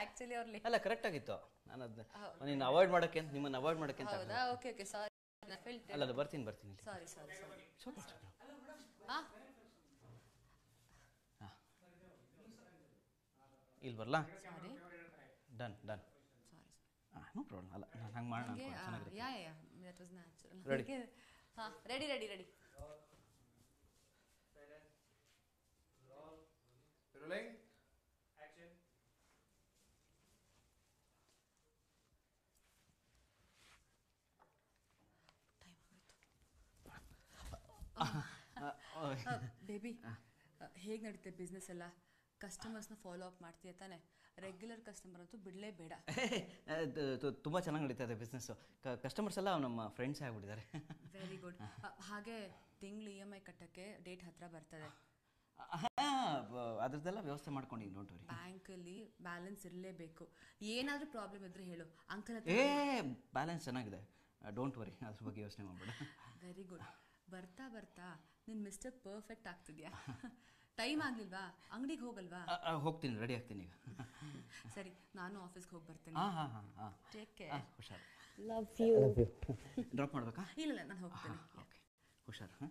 Actually ಅವ್ರಲ್ಲಿ ಅಲ್ಲ correct ಆಗಿತ್ತು. ನಾನು ಅದನ್ನ ನಿನ್ನ ಅವಾಯ್ಡ್ ಮಾಡೋಕ್ಕೆ ನಿಮ್ಮನ್ನು ಅವಾಯ್ಡ್ ಮಾಡೋಕ್ಕೆ ಅಂತ. ಹೌದಾ? Okay okay sorry. ಅಲ್ಲ ಅದು ಬರ್ತೀನಿ ಸಾರಿ ಸಾರಿ ಸಾರಿ. ಹಾಂ ಇಲ್ಲಿ ಬರಲಾ? Sorry. Done sorry no problem. ಅಲ್ಲ ನಾನು ಹಂಗೆ ಮಾಡೋಣ. Yeah that was natural. Ready? ಹಾಂ ರೆಡಿ. Rolling. Action. ಟೈಮ್ ಆಗೋಯ್ತು. ಬೇಬಿ ಹೇಗೆ ನಡೀತೆ ಬಿಸ್ನೆಸ್ ಎಲ್ಲ? ಕಸ್ಟಮರ್ಸ್ನ ಫಾಲೋ ಅಪ್ ಮಾಡ್ತೀಯ ತಾನೆ? ರೆಗ್ಯುಲರ್ ಕಸ್ಟಮರ್ ಅಂತೂ ಬಿಡಲೇ ಬೇಡ. ತುಂಬ ಚೆನ್ನಾಗಿ ನಡೀತಾ ಇದೆ ಬಿಸ್ನೆಸ್ಸು. ಕಸ್ಟಮರ್ಸ್ ಎಲ್ಲ ನಮ್ಮ ಫ್ರೆಂಡ್ಸೇ ಆಗ್ಬಿಟ್ಟಿದ್ದಾರೆ. Very good. ಹಾಗೆ ತಿಂಗಳು EMI ಕಟ್ಟೋಕ್ಕೆ ಡೇಟ್ ಹತ್ರ ಬರ್ತದೆ. ಅದ್ರದ್ದೆಲ್ಲ ವ್ಯವಸ್ಥೆ ಮಾಡ್ಕೊಂಡು ಡೋಂಟ್ ವರಿ. ಬ್ಯಾಂಕಲ್ಲಿ ಬ್ಯಾಲೆನ್ಸ್ ಇರಲೇಬೇಕು. ಏನಾದರೂ ಪ್ರಾಬ್ಲಮ್ ಇದ್ರೆ ಹೇಳು ಅಂಕಲ್. ಬ್ಯಾಲೆನ್ಸ್ ಚೆನ್ನಾಗಿದೆ, ಡೋಂಟ್ ವರಿ, ಅದ್ರ ಬಗ್ಗೆ ಯೋಚನೆ ಮಾಡಬೇಡ. Very good. ಬರ್ತಾ ನಿನ್ನ ಮಿಸ್ಟರ್ ಪರ್ಫೆಕ್ಟ್ ಆಗ್ತಿದ್ಯಾ? ಟೈಮ್ ಆಗಲಿಲ್ವಾ? ಅಂಗಡಿಗೆ ಹೋಗಲ್ವಾ? ಹೋಗ್ತೀನಿ, ರೆಡಿ ಆಗ್ತೀನಿ ಈಗ. ಸರಿ, ನಾನು ಆಫೀಸ್ಗೆ ಹೋಗಿ ಬರ್ತೇನೆ. Take care. ಹುಷಾರು. Love you. ಡ್ರಾಪ್ ಮಾಡಬೇಕಾ? ಇಲ್ಲ ನಾನು ಹೋಗ್ತೇನೆ. ಓಕೆ, ಹುಷಾರು.